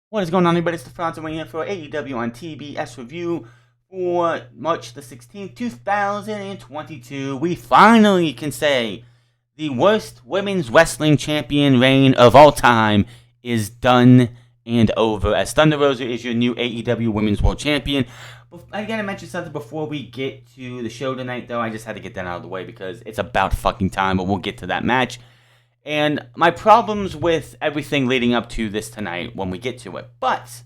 What is going on, everybody? It's the Franz and here for AEW on TBS review for March the 16th, 2022. We finally can say the worst women's wrestling champion reign of all time is done and over, as Thunder Rosa is your new AEW Women's World Champion. Again, I mentioned something before we get to the show tonight, though. I just had to get that out of the way because it's about fucking time, but we'll get to that match. And my problems with everything leading up to this tonight when we get to it. But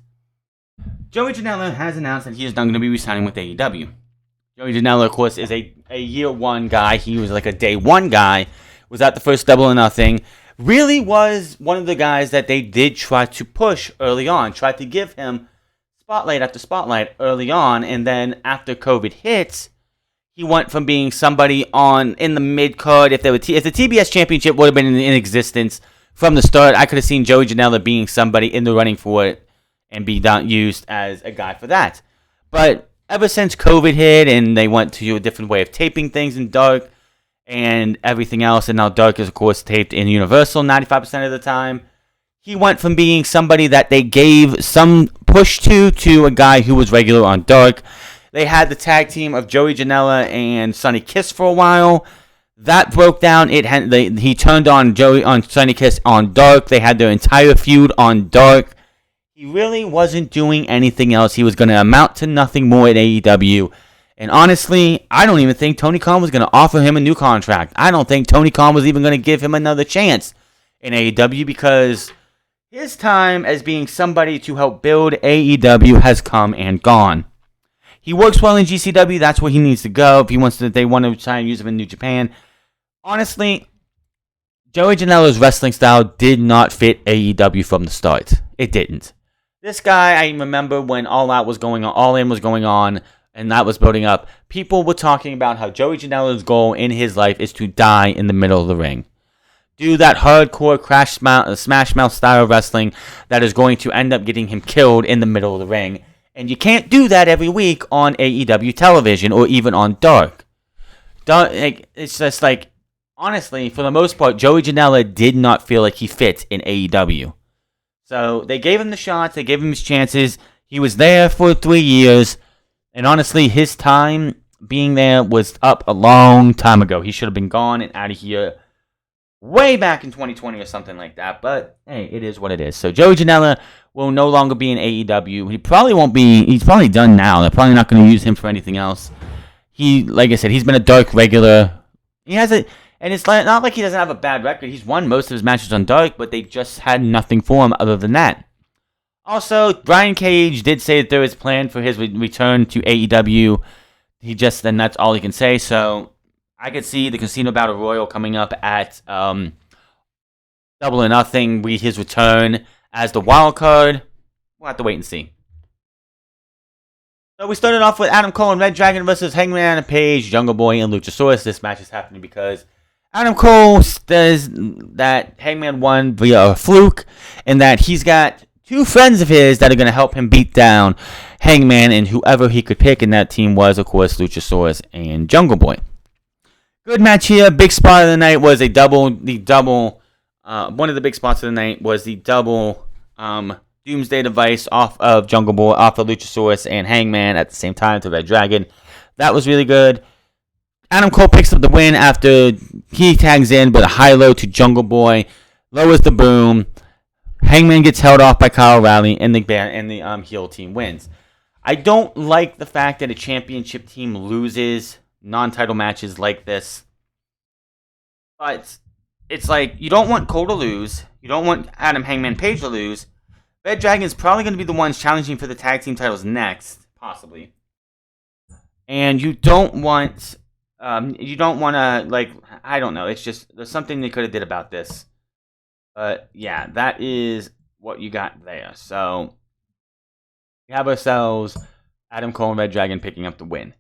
Joey Janela has announced that he is not going to be resigning with AEW. Joey Janela, of course, is a year one guy. He was like a day one guy. Was at the first Double or Nothing. Really was one of the guys that they did try to push early on. Tried to give him spotlight after spotlight early on. And then after COVID hits, he went from being somebody in the mid-card. If the TBS Championship would have been in existence from the start, I could have seen Joey Janela being somebody in the running for it and be used as a guy for that. But ever since COVID hit and they went to a different way of taping things in Dark and everything else, and now Dark is, of course, taped in Universal 95% of the time, he went from being somebody that they gave some push to a guy who was regular on Dark. They had the tag team of Joey Janela and Sonny Kiss for a while. That broke down. He turned on Sonny Kiss on Dark. They had their entire feud on Dark. He really wasn't doing anything else. He was going to amount to nothing more at AEW. And honestly, I don't even think Tony Khan was going to offer him a new contract. I don't think Tony Khan was even going to give him another chance in AEW because his time as being somebody to help build AEW has come and gone. He works well in GCW. That's where he needs to go. If they want to try and use him in New Japan. Honestly, Joey Janela's wrestling style did not fit AEW from the start. It didn't. This guy, I remember when All In was going on, and that was building up. People were talking about how Joey Janela's goal in his life is to die in the middle of the ring. Do that hardcore smash mouth style of wrestling that is going to end up getting him killed in the middle of the ring. And you can't do that every week on AEW television or even on Dark. It's just like, honestly, for the most part, Joey Janela did not feel like he fit in AEW. So they gave him the shots, they gave him his chances. He was there for 3 years. And honestly, his time being there was up a long time ago. He should have been gone and out of here way back in 2020 or something like that. But hey, it is what it is. So Joey Janela will no longer be in AEW. He probably won't be. He's probably done now. They're probably not going to use him for anything else. Like I said, he's been a Dark regular. He has and it's not like he doesn't have a bad record. He's won most of his matches on Dark, but they just had nothing for him other than that. Also, Brian Cage did say that there is a plan for his return to AEW. And that's all he can say. So I could see the Casino Battle Royal coming up at Double or Nothing. His return as the wild card. We'll have to wait and see. So we started off with Adam Cole and Red Dragon versus Hangman Page, Jungle Boy, and Luchasaurus. This match is happening because Adam Cole says that Hangman won via a fluke and that he's got two friends of his that are going to help him beat down Hangman and whoever he could pick, and that team was, of course, Luchasaurus and Jungle Boy. Good match here. Big spot of the night was one of the big spots of the night was the double Doomsday Device off of Jungle Boy, off of Luchasaurus and Hangman at the same time to Red Dragon. That was really good. Adam Cole picks up the win after he tags in with a high-low to Jungle Boy, lowers the boom. Hangman gets held off by Kyle O'Reilly, and the heel team wins. I don't like the fact that a championship team loses non-title matches like this. But it's like, you don't want Cole to lose. You don't want Adam Hangman Page to lose. Red Dragon's probably going to be the ones challenging for the tag team titles next, possibly. And you don't want to, like, I don't know. It's just, there's something they could have did about this. But, yeah, that is what you got there. So, we have ourselves Adam Cole and Red Dragon picking up the win.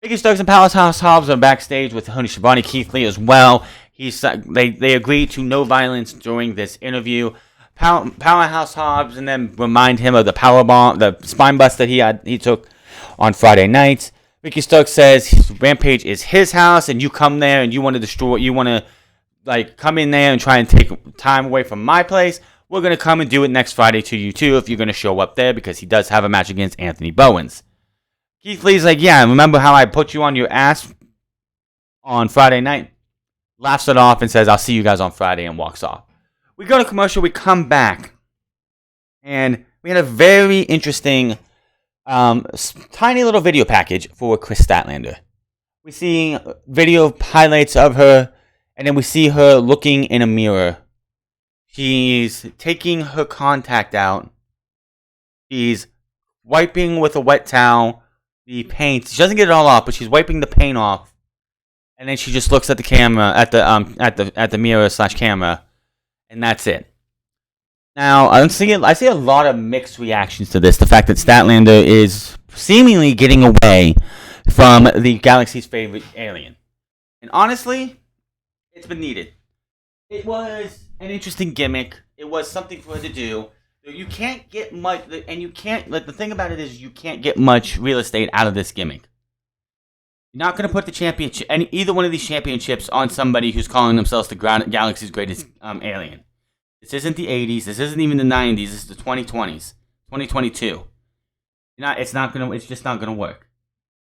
Ricky Starks and Powerhouse Hobbs are backstage with Tony Schiavone, Keith Lee as well. They agreed to no violence during this interview. Powerhouse Hobbs and then remind him of the powerbomb, the spine bust that he took on Friday night. Ricky Starks says Rampage is his house, and you come there and you want to destroy. You want to come in there and try and take time away from my place. we're going to come and do it next Friday to you too if you're going to show up there, because he does have a match against Anthony Bowens. Keith Lee's like, yeah, remember how I put you on your ass on Friday night? Laughs it off and says, I'll see you guys on Friday, and walks off. We go to commercial, we come back, and we had a very interesting tiny little video package for Chris Statlander. We see video highlights of her, and then we see her looking in a mirror. She's taking her contact out. She's wiping with a wet towel the paint. She doesn't get it all off, but she's wiping the paint off. And then she just looks at the camera, at the mirror / camera, and that's it. Now, I see a lot of mixed reactions to this. The fact that Statlander is seemingly getting away from the galaxy's favorite alien. And honestly, it's been needed. It was an interesting gimmick. It was something for her to do. You can't get much, and you can't, the thing about it is you can't get much real estate out of this gimmick. You're not going to put the championship, either one of these championships on somebody who's calling themselves the galaxy's greatest alien. This isn't the 80s. This isn't even the 90s. This is the 2020s. 2022. It's just not going to work.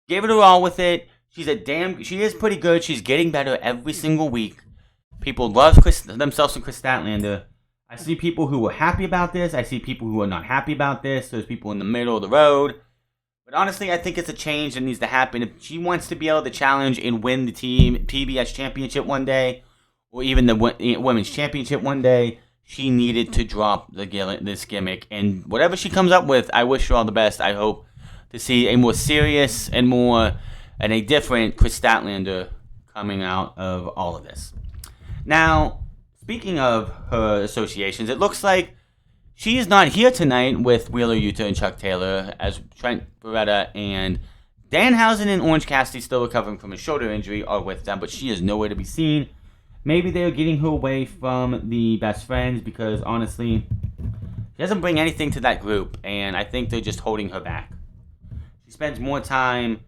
Gave it her all with it. She is pretty good. She's getting better every single week. People love themselves and Chris Statlander. I see people who are happy about this. I see people who are not happy about this. There's people in the middle of the road. But honestly, I think it's a change that needs to happen. If she wants to be able to challenge and win the team PBS championship one day, or even the women's championship one day, she needed to drop this gimmick. And whatever she comes up with, I wish her all the best. I hope to see a more serious and a different Chris Statlander coming out of all of this. Now, speaking of her associations, it looks like she is not here tonight with Wheeler Yuta and Chuck Taylor, as Trent Beretta and Danhausen and Orange Cassidy, still recovering from a shoulder injury, are with them, but she is nowhere to be seen. Maybe they're getting her away from the best friends, because honestly, she doesn't bring anything to that group, and I think they're just holding her back. She spends more time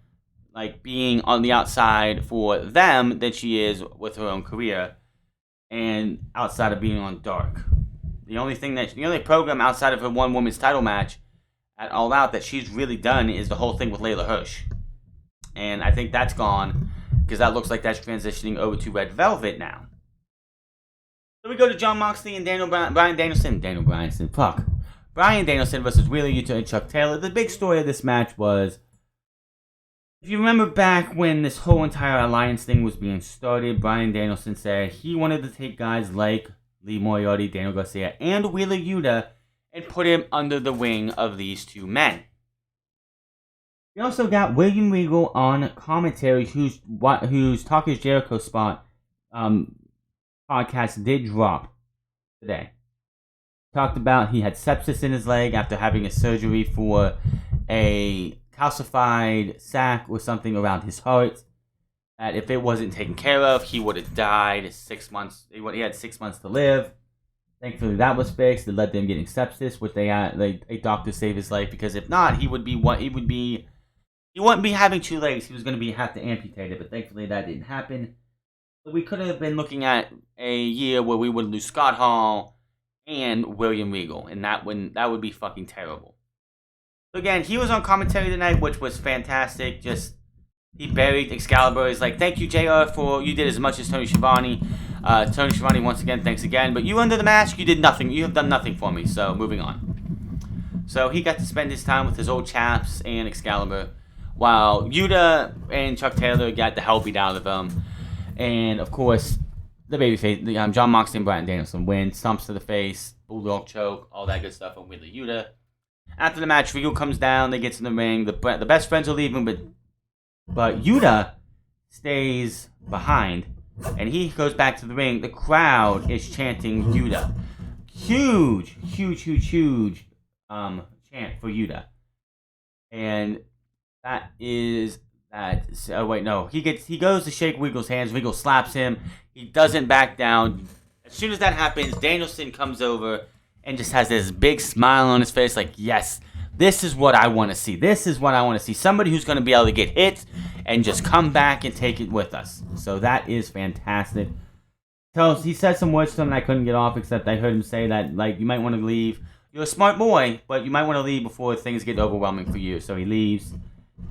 being on the outside for them than she is with her own career, and outside of being on Dark. The only program outside of her one women's title match at All Out that she's really done is the whole thing with Layla Hirsch. And I think that's gone, because that looks like that's transitioning over to Red Velvet now. So we go to Jon Moxley and Bryan Danielson versus Wheeler Yuta and Chuck Taylor. The big story of this match was, if you remember back when this whole entire alliance thing was being started, Bryan Danielson said he wanted to take guys like Lee Moriarty, Daniel Garcia, and Wheeler Yuta and put him under the wing of these two men. We also got William Regal on commentary, whose Talk Is Jericho spot podcast did drop today. Talked about he had sepsis in his leg after having a surgery for a calcified sac or something around his heart. That if it wasn't taken care of, he would have died 6 months. He had 6 months to live. Thankfully, that was fixed. It led them getting sepsis, which a doctor saved his life, because if not, he wouldn't be having 2 legs. He was going to have to amputate it, but thankfully that didn't happen. So we could have been looking at a year where we would lose Scott Hall and William Regal, and that would be fucking terrible. So again, he was on commentary tonight, which was fantastic. He buried Excalibur. He's like, thank you, JR, you did as much as Tony Schiavone. Tony Schiavone, once again, thanks again. But you under the mask, you did nothing. You have done nothing for me. So, moving on. So, he got to spend his time with his old chaps and Excalibur, while Yuta and Chuck Taylor got the hell beat out of them. And, of course, the babyface, Jon Moxley and Bryan Danielson win. Stumps to the face, bulldog choke, all that good stuff on Wheeler Yuta. After the match, Regal comes down. They get to the ring. The best friends are leaving, but Yuta stays behind, and he goes back to the ring. The crowd is chanting Yuta. Huge chant for Yuta. And that is that. Oh wait, no. He goes to shake Regal's hands. Regal slaps him. He doesn't back down. As soon as that happens, Danielson comes over and just has this big smile on his face, like, yes, this is what I want to see. This is what I want to see. Somebody who's going to be able to get hit and just come back and take it with us. So that is fantastic. he said some words to him and I couldn't get off, except I heard him say that, like, you might want to leave. You're a smart boy, but you might want to leave before things get overwhelming for you. So he leaves,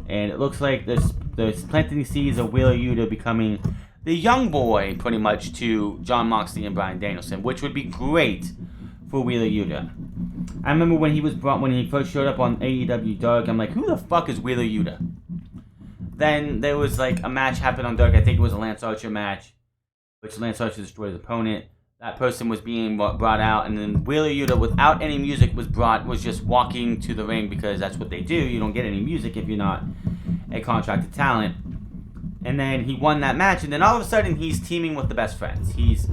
and it looks like there's planting seeds of Wheeler Yuta becoming the young boy, pretty much, to Jon Moxley and Bryan Danielson, which would be great for Wheeler Yuta. I remember when he first showed up on AEW Dark, I'm like, who the fuck is Wheeler Yuta? Then there was like a match happened on Dark. I think it was a Lance Archer match, which Lance Archer destroyed his opponent. That person was being brought out, and then Wheeler Yuta, without any music, was just walking to the ring, because that's what they do. You don't get any music if you're not a contracted talent. And then he won that match, and then all of a sudden he's teaming with the Best Friends. He's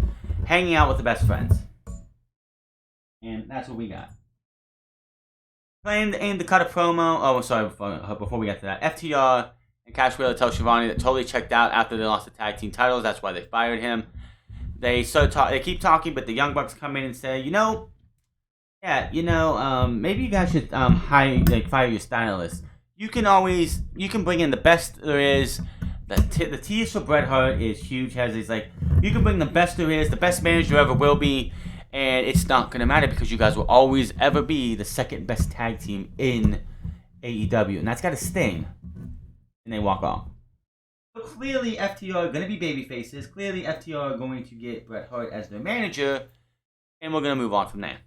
hanging out with the Best Friends. And that's what we got. Aim to cut a promo. Oh, sorry, before we get to that. FTR and Cash Wheeler tell Shivani that totally checked out after they lost the tag team titles. That's why they fired him. They keep talking, but the Young Bucks come in and say, maybe you guys should fire your stylist. You can bring in the best there is. The tease for Bret Hart is huge. He's like, you can bring the best there is, the best manager ever will be, and it's not going to matter because you guys will always ever be the second best tag team in AEW. And that's got to sting. And they walk off. So clearly FTR are going to be babyfaces. Clearly FTR are going to get Bret Hart as their manager. And we're going to move on from there.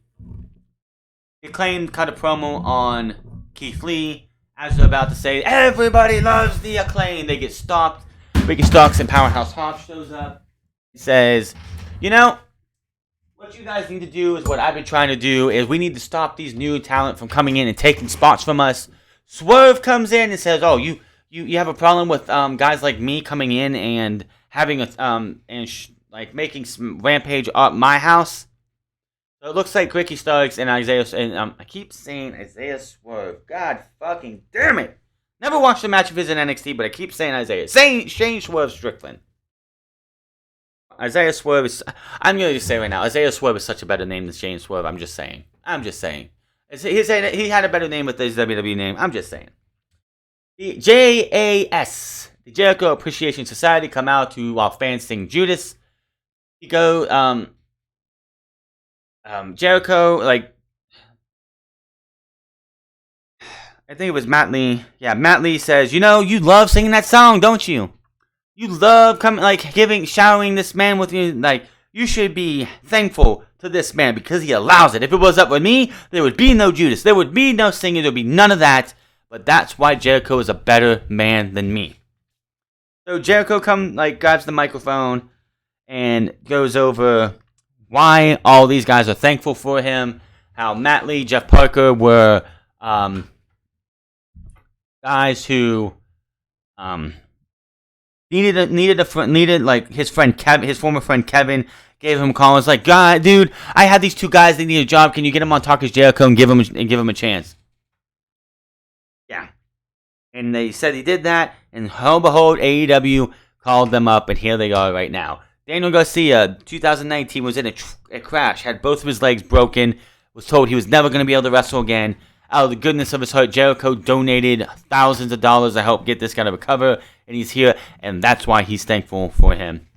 Acclaim cut a promo on Keith Lee. As they're about to say, everybody loves the Acclaim. They get stopped. Ricky Starks and Powerhouse Hobbs shows up. He says, what you guys need to do is what I've been trying to do, is we need to stop these new talent from coming in and taking spots from us. Swerve comes in and says, oh, you have a problem with guys like me coming in and having making some rampage up my house? So it looks like Ricky Starks and Isaiah, and I keep saying Isaiah Swerve. God fucking damn it. Never watched a match of his in NXT, but I keep saying Isaiah. Shane Swerve Strickland. Isaiah Swerve is, I'm going to say right now, Isaiah Swerve is such a better name than Shane Swerve. I'm just saying. He had a better name with his WWE name. I'm just saying. The JAS, the Jericho Appreciation Society, come out while fans sing Judas. You go, Jericho, I think it was Matt Lee. Yeah, Matt Lee says, you love singing that song, don't you? You love showering this man with you. You should be thankful to this man because he allows it. If it was up with me, there would be no Judas. There would be no singing. There would be none of that. But that's why Jericho is a better man than me. So Jericho grabs the microphone and goes over why all these guys are thankful for him, how Matt Lee, Jeff Parker were guys who needed his friend Kevin, his former friend Kevin, gave him a call. It's like, God, dude, I had these two guys. They need a job. Can you get them on Talk Is Jericho and give them a chance? Yeah, and they said he did that, and lo and behold, AEW called them up, and here they are right now. Daniel Garcia, 2019, was in a crash, had both of his legs broken, was told he was never going to be able to wrestle again. Out of the goodness of his heart, Jericho donated thousands of dollars to help get this guy to recover, and he's here, and that's why he's thankful for him.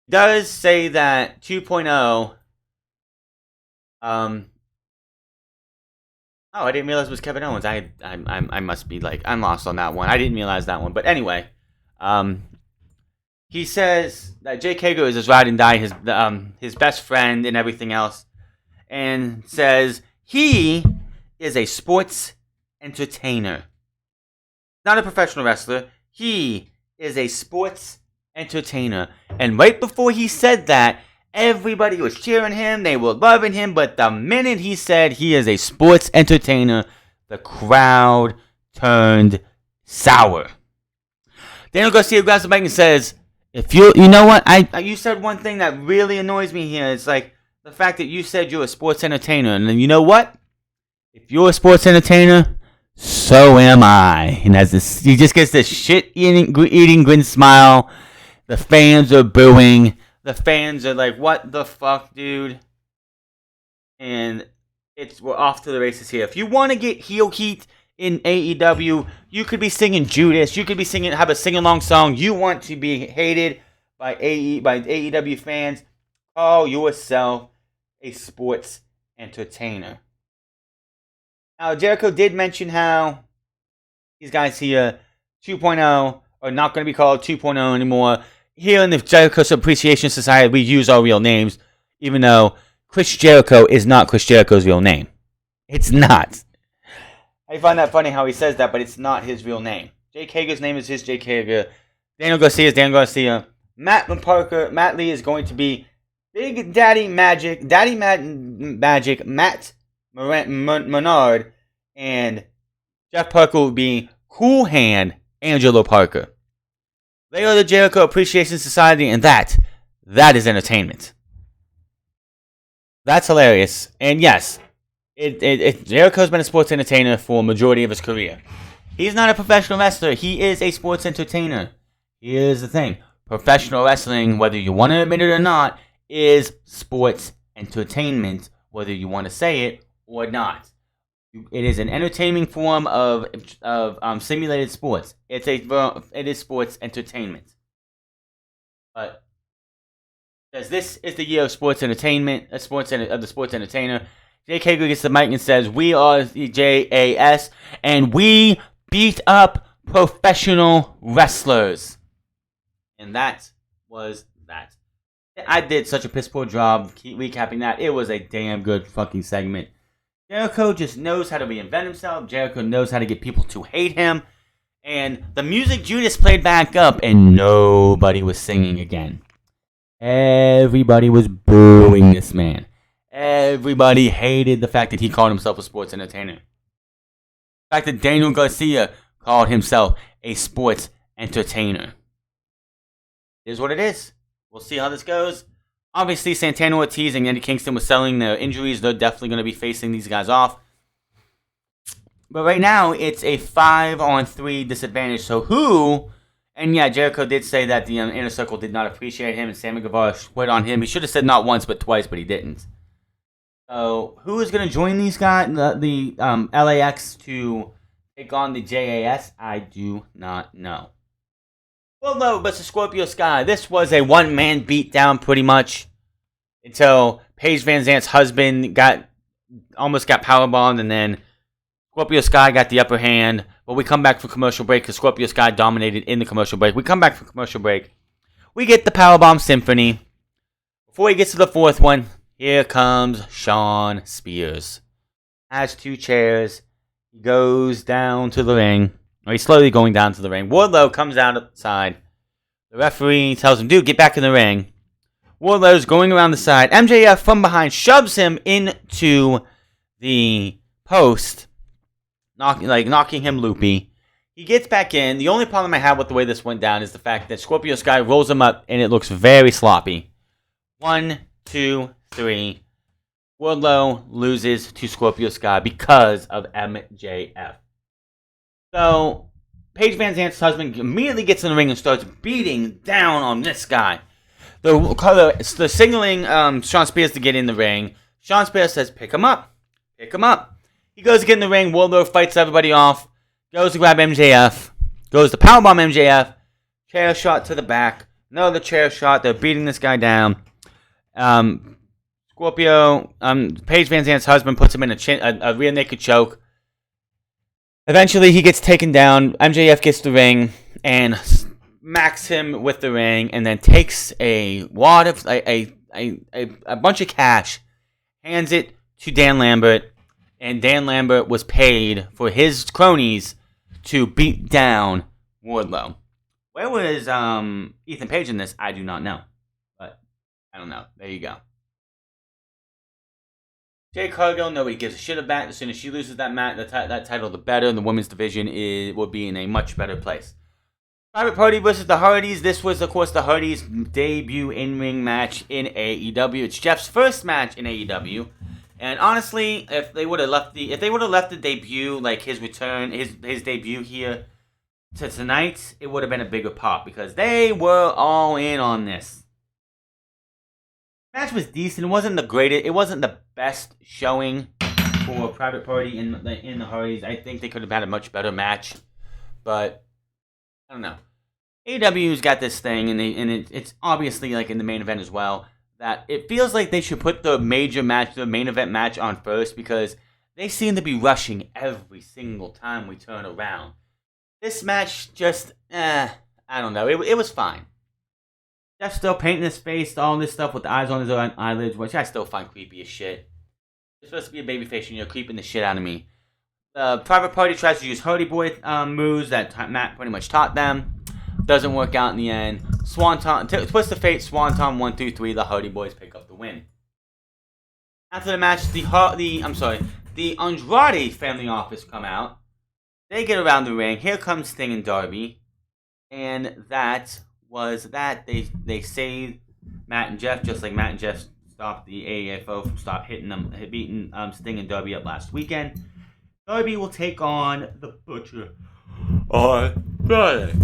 He does say that 2.0, I didn't realize it was Kevin Owens. I must be I'm lost on that one. I didn't realize that one, but anyway, he says that Jake Hager is his ride and die, his best friend and everything else, and says he is a sports entertainer. Not a professional wrestler. He is a sports entertainer. And right before he said that, everybody was cheering him. They were loving him. But the minute he said he is a sports entertainer, the crowd turned sour. Daniel Garcia grabs the mic and says, you know what? You said one thing that really annoys me here. It's the fact that you said you're a sports entertainer. And then you know what? If you're a sports entertainer, so am I. And he just gets this shit-eating grin smile. The fans are booing. The fans are like, what the fuck, dude? And we're off to the races here. If you want to get heel heat in AEW, you could be singing Judas. You could be have a sing-along song. You want to be hated by AEW fans. Call yourself a sports entertainer. Now, Jericho did mention how these guys here, 2.0, are not going to be called 2.0 anymore. Here in the Jericho Appreciation Society, we use our real names, even though Chris Jericho is not Chris Jericho's real name. It's not. I find that funny how he says that, but it's not his real name. Jake Hager's name is his Jake Hager. Daniel Garcia is Daniel Garcia. Matt Lee is going to be Big Daddy Magic, Matt Menard, and Jeff Parker will be Cool Hand Angelo Parker. They are the Jericho Appreciation Society, and that is entertainment. That's hilarious. And yes, Jericho's been a sports entertainer for a majority of his career. He's not a professional wrestler. He is a sports entertainer. Here's the thing. Professional wrestling, whether you want to admit it or not, is sports entertainment, whether you want to say it or not. It is an entertaining form of simulated sports. It is sports entertainment. But as this is the year of sports entertainment, of the sports entertainer, Jake Hager gets the mic and says, "We are the JAS, and we beat up professional wrestlers." And that was that. I did such a piss poor job recapping that. It was a damn good fucking segment. Jericho just knows how to reinvent himself. Jericho knows how to get people to hate him. And the music Judas played back up, and nobody was singing again. Everybody was booing this man. Everybody hated the fact that he called himself a sports entertainer. The fact that Daniel Garcia called himself a sports entertainer. It is what it is. We'll see how this goes. Obviously, Santana Ortiz and Eddie Kingston were selling their injuries. They're definitely going to be facing these guys off. But right now, it's a 5-on-3 disadvantage. So who... And yeah, Jericho did say that the Inner Circle did not appreciate him, and Sammy Guevara quit on him. He should have said not once, but twice, but he didn't. So who is going to join these guys, the LAX, to take on the JAS? I do not know. Well, no, but the Scorpio Sky. This was a one-man beatdown, pretty much, until Paige Van Zant's husband almost got powerbombed, and then Scorpio Sky got the upper hand. But we come back from commercial break because Scorpio Sky dominated in the commercial break. We come back from commercial break. We get the Powerbomb Symphony. Before he gets to the fourth one, here comes Shawn Spears. Has 2 chairs. He goes down to the ring. Or he's slowly going down to the ring. Wardlow comes outside. The referee tells him, "Dude, get back in the ring." Wardlow's going around the side. MJF from behind shoves him into the post, knocking him loopy. He gets back in. The only problem I have with the way this went down is the fact that Scorpio Sky rolls him up, and it looks very sloppy. 1, 2, 3. Wardlow loses to Scorpio Sky because of MJF. So, Paige Van Zant's husband immediately gets in the ring and starts beating down on this guy. They're signaling Shawn Spears to get in the ring. Shawn Spears says, "Pick him up. Pick him up." He goes to get in the ring. Wardlow fights everybody off. Goes to grab MJF. Goes to powerbomb MJF. Chair shot to the back. Another chair shot. They're beating this guy down. Paige Van Zant's husband puts him in a rear naked choke. Eventually, he gets taken down. MJF gets the ring and smacks him with the ring, and then takes a wad of a bunch of cash, hands it to Dan Lambert, and Dan Lambert was paid for his cronies to beat down Wardlow. Where was Ethan Page in this? I do not know, but I don't know. There you go. Jade Cargill, nobody gives a shit about. As soon as she loses that title, the better. The women's division will be in a much better place. Private Party versus the Hardys. This was, of course, the Hardys' debut in-ring match in AEW. It's Jeff's first match in AEW, and honestly, if they would have left the debut, like his return, his debut here to tonight, it would have been a bigger pop because they were all in on this. Match was decent. It wasn't the greatest. It wasn't the best showing for Private Party in the Hardys. I think they could have had a much better match, but I don't know. AEW's got this thing, and it's obviously like in the main event as well, that it feels like they should put the major match, the main event match on first, because they seem to be rushing every single time we turn around. This match just, I don't know, it was fine. Jeff's still painting his face, all this stuff with the eyes on his own eyelids, which I still find creepy as shit. You're supposed to be a babyface and you're creeping the shit out of me. Private Party tries to use Hardy Boy moves that Matt pretty much taught them. Doesn't work out in the end. Swanton, Twist of Fate, Swanton 1, 2, 3. The Hardy Boys pick up the win. After the match, the Andrade family office come out. They get around the ring. Here comes Sting and Darby, and that was that. They saved Matt and Jeff, just like Matt and Jeff stopped the AEFO from beating Sting and Darby up last weekend. Darby will take on the Butcher on Friday.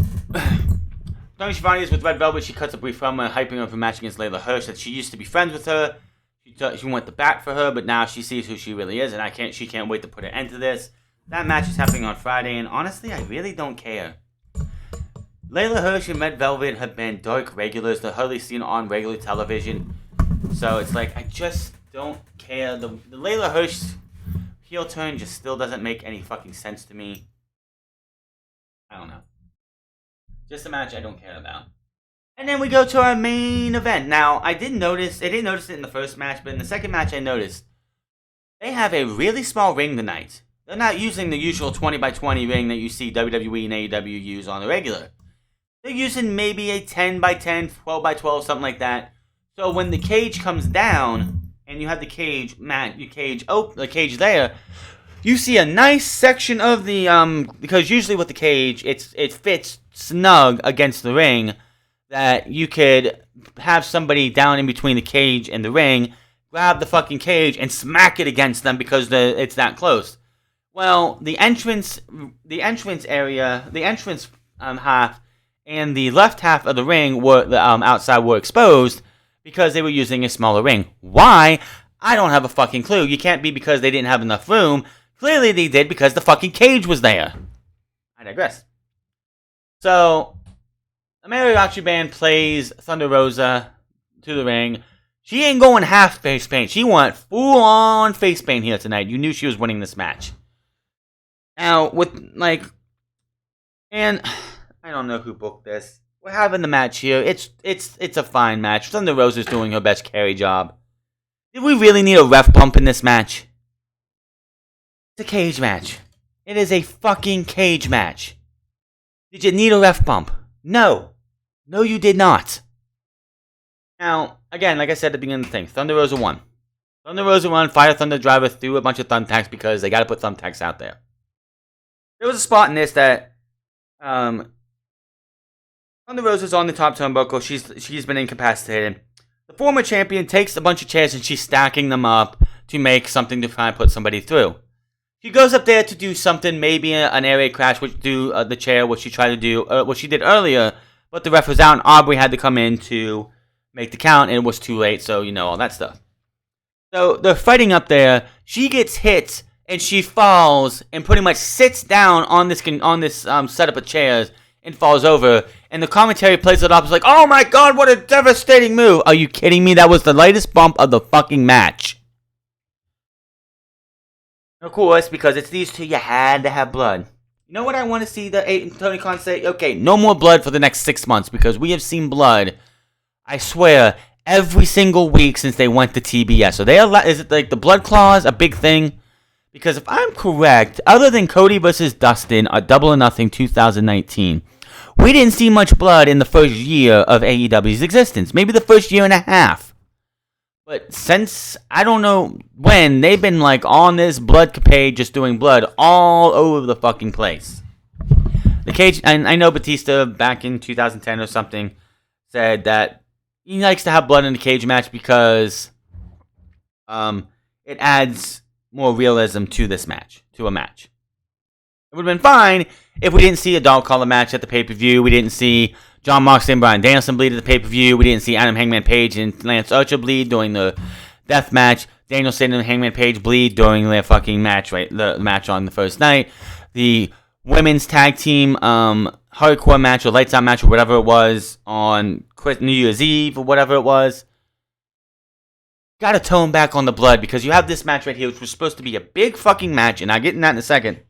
Tony Schiavone is with Red Velvet. She cuts a brief promo hyping her for a match against Layla Hirsch. That she used to be friends with her. She went to bat for her, but now she sees who she really is, and she can't wait to put an end to this. That match is happening on Friday, and honestly, I really don't care. Layla Hirsch and Red Velvet have been dark regulars. They're hardly seen on regular television. So it's like, I just don't care. The Layla Hirsch heel turn just still doesn't make any fucking sense to me. I don't know. Just a match I don't care about. And then we go to our main event. Now, I didn't notice it in the first match, but in the second match I noticed they have a really small ring tonight. They're not using the usual 20 by 20 ring that you see WWE and AEW use on the regular. They're using maybe a 10 by 10, 12 by 12, something like that. So when the cage comes down and you have the cage there, you see a nice section of the because usually with the cage it fits snug against the ring, that you could have somebody down in between the cage and the ring, grab the fucking cage and smack it against them because it's that close. Well, the entrance area, the entrance half and the left half of the ring outside were exposed because they were using a smaller ring. Why? I don't have a fucking clue. You can't be because they didn't have enough room. Clearly they did because the fucking cage was there. I digress. So, the mariachi band plays Thunder Rosa to the ring. She ain't going half face paint. She went full on face paint here tonight. You knew she was winning this match. Now, and I don't know who booked this. We're having the match here. It's a fine match. Thunder Rosa's doing her best carry job. Did we really need a ref bump in this match? It's a cage match. It is a fucking cage match. Did you need a ref bump? No. No, you did not. Now, again, like I said at the beginning of the thing, Thunder Rosa won. Thunder Rosa won. Fire Thunder Driver threw a bunch of thumbtacks because they got to put thumbtacks out there. There was a spot in this that Thunder Rosa's on the top turnbuckle. She's been incapacitated. The former champion takes a bunch of chairs and she's stacking them up to make something to try and put somebody through. She goes up there to do something, maybe an air raid crash, which do the chair, what she tried to do, what she did earlier, but the ref was out and Aubrey had to come in to make the count and it was too late, so all that stuff. So they're fighting up there. She gets hit and she falls and pretty much sits down on this setup of chairs and falls over. And the commentary plays it up. It's like, oh my god, what a devastating move. Are you kidding me? That was the lightest bump of the fucking match. Of course, because it's these two, you had to have blood. You know what I want to see Tony Khan say? Okay, no more blood for the next 6 months because we have seen blood, I swear, every single week since they went to TBS. So is it like the blood clause a big thing? Because if I'm correct, other than Cody versus Dustin, a Double or Nothing 2019, we didn't see much blood in the first year of AEW's existence. Maybe the first year and a half. But since, I don't know when, they've been on this blood capade, just doing blood all over the fucking place. The cage, and I know Batista back in 2010 or something said that he likes to have blood in the cage match because it adds more realism to a match. It would have been fine if we didn't see a dog collar match at the pay-per-view. We didn't see John Moxley and Bryan Danielson bleed at the pay-per-view. We didn't see Adam Hangman Page and Lance Archer bleed during the death match. Danielson and Hangman Page bleed during their fucking match, right? The match on the first night. The women's tag team, hardcore match or lights out match or whatever it was on New Year's Eve or whatever it was. Gotta tone back on the blood because you have this match right here, which was supposed to be a big fucking match, and I'll get in that in a second.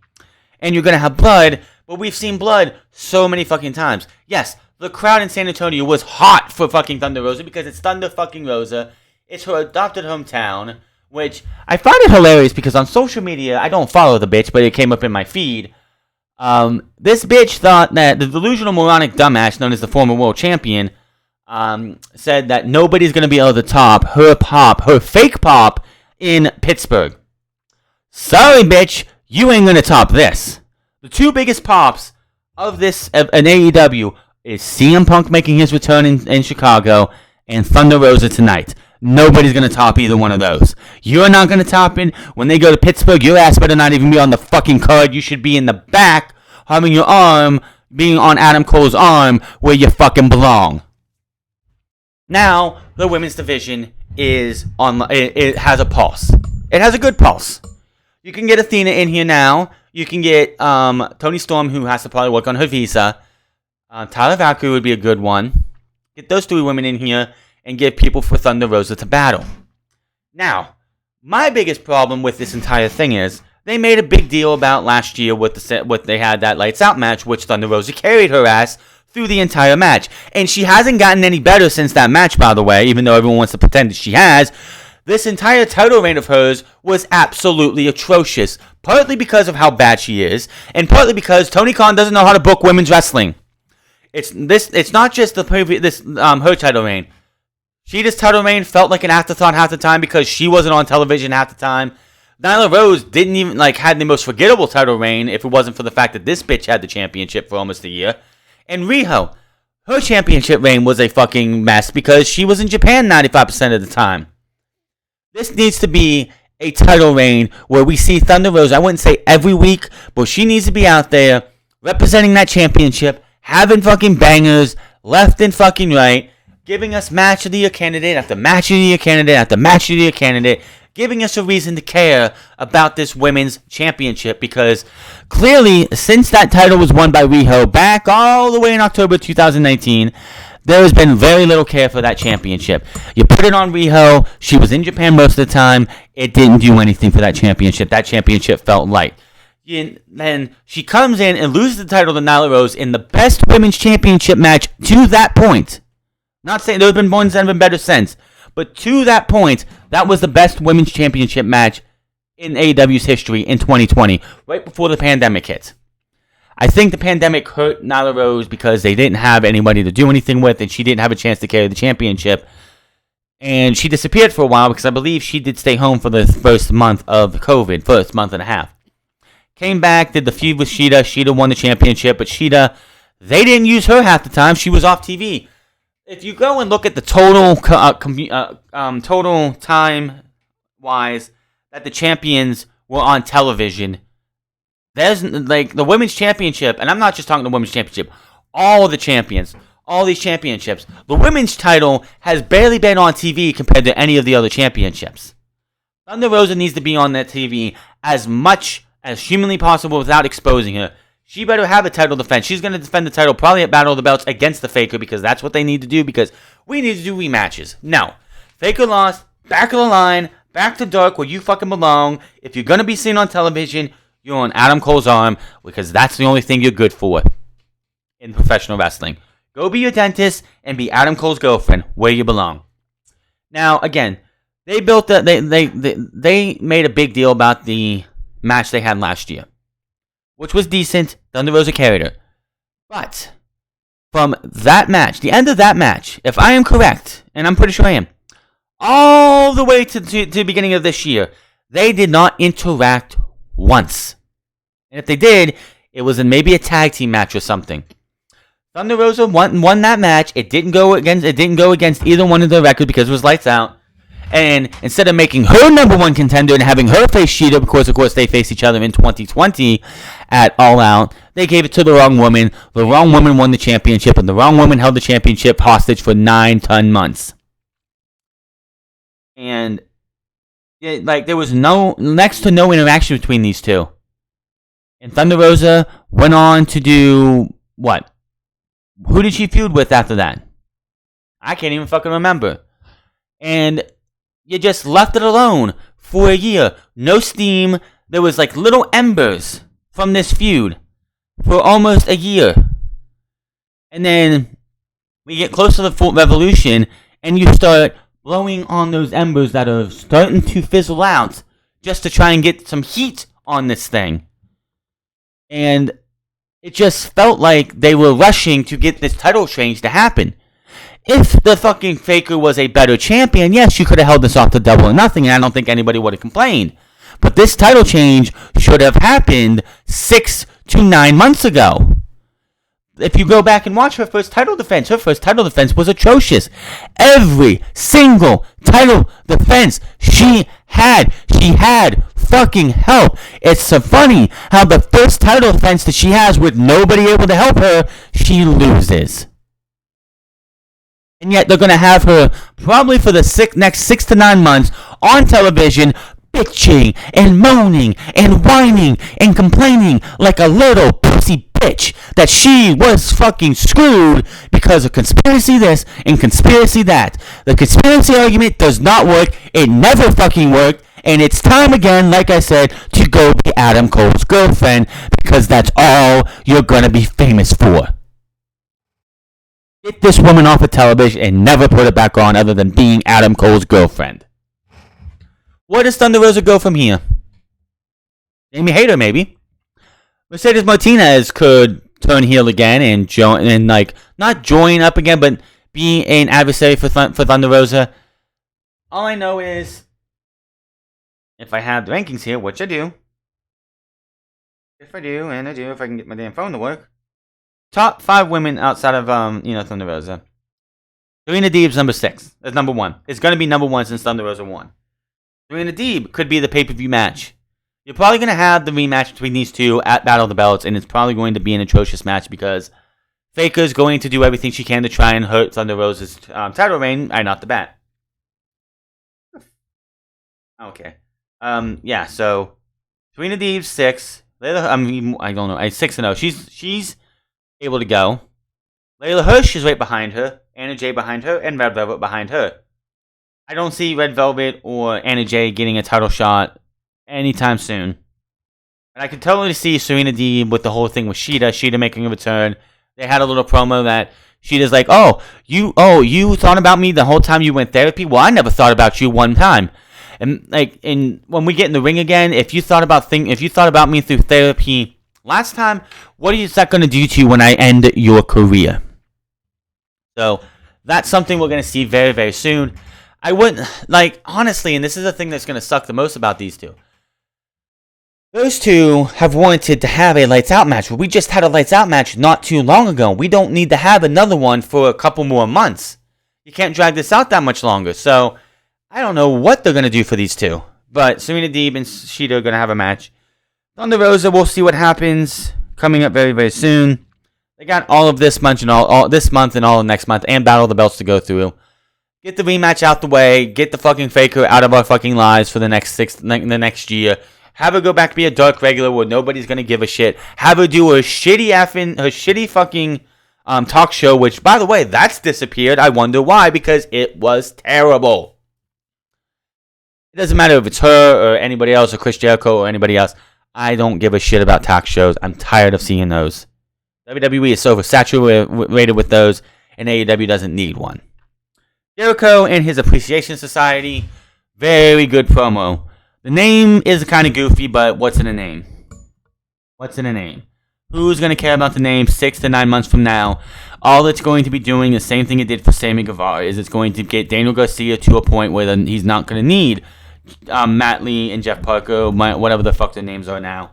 And you're gonna have blood, but we've seen blood so many fucking times. Yes, the crowd in San Antonio was hot for fucking Thunder Rosa because it's Thunder fucking Rosa. It's her adopted hometown, which I find it hilarious because on social media, I don't follow the bitch, but it came up in my feed. This bitch thought that the delusional moronic dumbass known as the former world champion said that nobody's going to be able to top her fake pop in Pittsburgh. Sorry, bitch, you ain't going to top this. The two biggest pops of this, an AEW, is CM Punk making his return in Chicago and Thunder Rosa tonight. Nobody's going to top either one of those. You're not going to top it. When they go to Pittsburgh, your ass better not even be on the fucking card. You should be in the back, having your arm, being on Adam Cole's arm, where you fucking belong. Now, the women's division is on. It has a pulse. It has a good pulse. You can get Athena in here now. You can get Toni Storm, who has to probably work on her visa. Tyler Valkyrie would be a good one. Get those three women in here and get people for Thunder Rosa to battle. Now, my biggest problem with this entire thing is they made a big deal about last year with they had that Lights Out match, which Thunder Rosa carried her ass through the entire match. And she hasn't gotten any better since that match, by the way, even though everyone wants to pretend that she has. This entire title reign of hers was absolutely atrocious, partly because of how bad she is, and partly because Tony Khan doesn't know how to book women's wrestling. It's not just her title reign. Shida's title reign felt like an afterthought half the time because she wasn't on television half the time. Nyla Rose didn't even had the most forgettable title reign if it wasn't for the fact that this bitch had the championship for almost a year. And Riho, her championship reign was a fucking mess because she was in Japan 95% of the time. This needs to be a title reign where we see Thunder Rosa, I wouldn't say every week, but she needs to be out there representing that championship, having fucking bangers left and fucking right, giving us match of the year candidate after match of the year candidate after match of the year candidate, giving us a reason to care about this women's championship because clearly, since that title was won by Riho back all the way in October 2019, there has been very little care for that championship. You put it on Riho, she was in Japan most of the time, it didn't do anything for that championship. That championship felt light. Then she comes in and loses the title to Nyla Rose in the best women's championship match to that point. Not saying there have been ones that have been better since, but to that point, that was the best women's championship match in AEW's history in 2020, right before the pandemic hit. I think the pandemic hurt Nyla Rose because they didn't have anybody to do anything with, and she didn't have a chance to carry the championship. And she disappeared for a while because I believe she did stay home for the first month of COVID, first month and a half. Came back, did the feud with Shida. Shida won the championship, but Shida, they didn't use her half the time. She was off TV. If you go and look at the total time-wise that the champions were on television, there's the women's championship, and I'm not just talking the women's championship, all the champions, all these championships. The women's title has barely been on TV compared to any of the other championships. Thunder Rosa needs to be on that TV as much as humanly possible without exposing her. She better have a title defense. She's going to defend the title probably at Battle of the Belts against the Faker because that's what they need to do because we need to do rematches. No. Faker lost, back of the line, back to dark where you fucking belong. If you're going to be seen on television, you're on Adam Cole's arm because that's the only thing you're good for in professional wrestling. Go be your dentist and be Adam Cole's girlfriend where you belong. Now, again, they made a big deal about the match they had last year, which was decent. Thunder Rosa carried her. But from that match, the end of that match, if I am correct, and I'm pretty sure I am, all the way to the beginning of this year, they did not interact once. And if they did, it was in maybe a tag team match or something. Thunder Rosa won that match. It didn't go against either one of their records because it was lights out. And instead of making her number one contender and having her face Shida, because of course they faced each other in 2020 at All Out, they gave it to the wrong woman. The wrong woman won the championship, and the wrong woman held the championship hostage for 9 months. And there was next to no interaction between these two. And Thunder Rosa went on to do what? Who did she feud with after that? I can't even fucking remember. And you just left it alone for a year. No steam. There was like little embers from this feud for almost a year. And then we get close to the full revolution, and you start blowing on those embers that are starting to fizzle out just to try and get some heat on this thing. And it just felt like they were rushing to get this title change to happen. If the fucking Faker was a better champion, yes, you could have held this off to Double or Nothing, and I don't think anybody would have complained. But this title change should have happened 6 to 9 months ago. If you go back and watch her first title defense was atrocious. Every single title defense she had fucking help. It's so funny how the first title defense that she has with nobody able to help her, she loses. And yet they're going to have her probably for the next 6 to 9 months on television bitching and moaning and whining and complaining like a little pussy bitch that she was fucking screwed because of conspiracy this and conspiracy that. The conspiracy argument does not work. It never fucking worked. And it's time again, like I said, to go be Adam Cole's girlfriend because that's all you're going to be famous for. Get this woman off of television and never put it back on other than being Adam Cole's girlfriend. Where does Thunder Rosa go from here? Amy Hayter, maybe. Mercedes Martinez could turn heel again and join, and like not join up again, but be an adversary for Thunder Rosa. All I know is, if I have the rankings here, which I do, if I can get my damn phone to work. Top 5 women outside of Thunder Rosa. Serena Deeb's number 6. That's number 1. It's gonna be number 1 since Thunder Rosa won. Serena Deeb could be the pay-per-view match. You're probably going to have the rematch between these two at Battle of the Belts, and it's probably going to be an atrocious match because Faker's going to do everything she can to try and hurt Thunder Rosa's title reign right off the bat. Okay. Yeah, so Serena Deeb 6. I don't know. 6-0. She's able to go. Layla Hirsch is right behind her. Anna Jay behind her, and Red Velvet behind her. I don't see Red Velvet or Anna Jay getting a title shot anytime soon. And I can totally see Serena Deeb with the whole thing with Sheeta making a return. They had a little promo that Sheeta's like, you thought about me the whole time you went therapy? Well, I never thought about you one time. And when we get in the ring again, if you thought about me through therapy last time, what is that going to do to you when I end your career? So that's something we're going to see very, very soon. I wouldn't, honestly, and this is the thing that's going to suck the most about these two. Those two have wanted to have a Lights Out match. We just had a Lights Out match not too long ago. We don't need to have another one for a couple more months. You can't drag this out that much longer. So, I don't know what they're going to do for these two. But Serena Deeb and Sheeta are going to have a match. Thunder Rosa, we'll see what happens. Coming up very, very soon. They got all of this month and all this month and all of next month and Battle of the Belts to go through. Get the rematch out the way. Get the fucking Faker out of our fucking lives for the next year. Have her go back to be a dark regular where nobody's gonna give a shit. Have her do her shitty fucking talk show, which, by the way, that's disappeared. I wonder why, because it was terrible. It doesn't matter if it's her or anybody else or Chris Jericho or anybody else. I don't give a shit about talk shows. I'm tired of seeing those. WWE is so oversaturated with those, and AEW doesn't need one. Jericho and his Appreciation Society, very good promo. The name is kind of goofy, but what's in a name? What's in a name? Who's going to care about the name 6 to 9 months from now? All it's going to be doing, the same thing it did for Sammy Guevara, is it's going to get Daniel Garcia to a point where he's not going to need Matt Lee and Jeff Parker, whatever the fuck their names are now.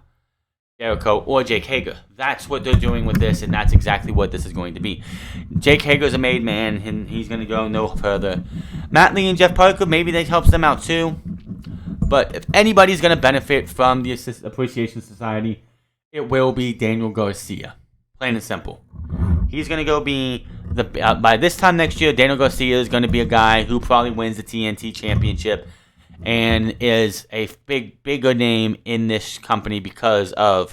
Jericho or Jake Hager. That's what they're doing with this, and that's exactly what this is going to be. Jake Hager's a made man, and he's going to go no further. Matt Lee and Jeff Parker, maybe that helps them out too. But if anybody's going to benefit from the Appreciation Society, it will be Daniel Garcia. Plain and simple. He's going to go be by this time next year, Daniel Garcia is going to be a guy who probably wins the TNT Championship and is a bigger name in this company because of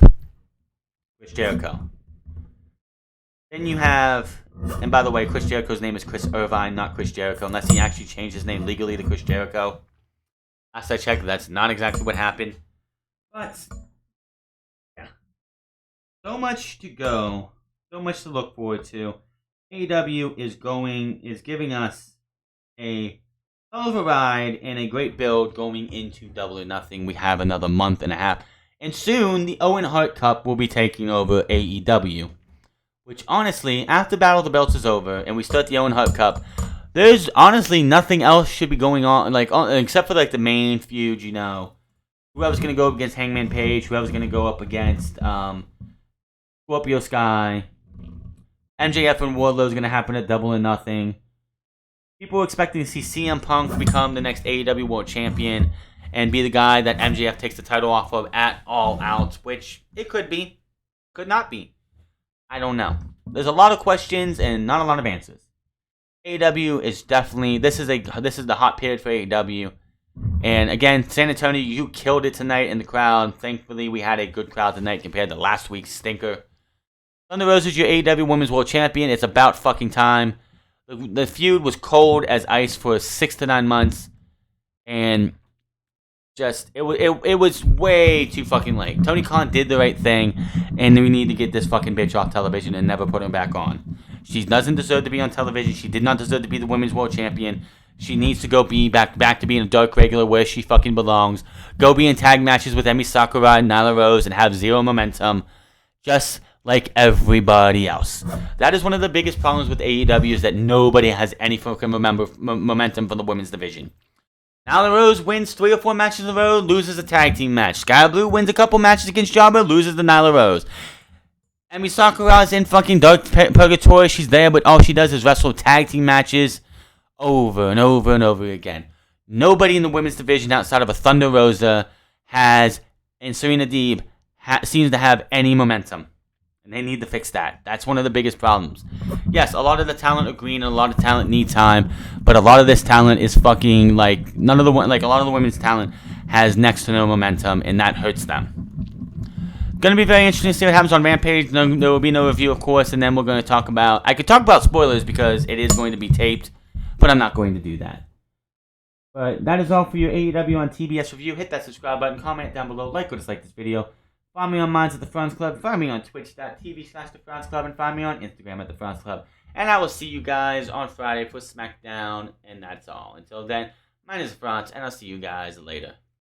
Chris Jericho. Then you have, and by the way, Chris Jericho's name is Chris Irvine, not Chris Jericho, unless he actually changed his name legally to Chris Jericho. Last I checked, that's not exactly what happened. But, yeah. So much to go. So much to look forward to. AEW is giving us a hell of a ride and a great build going into Double or Nothing. We have another month and a half. And soon, the Owen Hart Cup will be taking over AEW. Which, honestly, after Battle of the Belts is over and we start the Owen Hart Cup, there's honestly nothing else should be going on, except for, the main feud, Whoever's going to go up against Hangman Page, whoever's going to go up against Scorpio Sky, MJF and Wardlow is going to happen at Double or Nothing. People are expecting to see CM Punk become the next AEW World Champion and be the guy that MJF takes the title off of at All Out, which it could be, could not be. I don't know. There's a lot of questions and not a lot of answers. AEW is definitely this is the hot period for AEW. And again, San Antonio, you killed it tonight in the crowd. Thankfully, we had a good crowd tonight compared to last week's stinker. Thunder Rosa is your AEW Women's World Champion. It's about fucking time. The feud was cold as ice for 6 to 9 months, and it was way too fucking late. Tony Khan did the right thing, and we need to get this fucking bitch off television and never put her back on. She doesn't deserve to be on television. She did not deserve to be the Women's World Champion. She needs to go back to being a dark regular where she fucking belongs. Go be in tag matches with Emi Sakura and Nyla Rose and have zero momentum, just like everybody else. That is one of the biggest problems with AEW, is that nobody has any fucking momentum for the women's division. Nyla Rose wins 3 or 4 matches in a row, loses a tag team match. Sky Blue wins a couple matches against Jobber, loses to Nyla Rose. Emi Sakura's in fucking dark purgatory. She's there, but all she does is wrestle tag team matches over and over and over again. Nobody in the women's division outside of a Thunder Rosa and Serena Deeb seems to have any momentum. And they need to fix that. That's one of the biggest problems. Yes, a lot of the talent are green and a lot of talent need time, but a lot of this talent is fucking a lot of the women's talent has next to no momentum, and that hurts them. Gonna be very interesting to see what happens on Rampage. There will be no review, of course, and then we're going to talk about... I could talk about spoilers because it is going to be taped, but I'm not going to do that. But that is all for your AEW on TBS review. Hit that subscribe button, comment down below, like or dislike this video. Follow me on Minds at the Franz Club. Find me on twitch.tv/The Franz Club. And find me on Instagram at The Franz Club. And I will see you guys on Friday for SmackDown. And that's all. Until then, my name is Franz, and I'll see you guys later.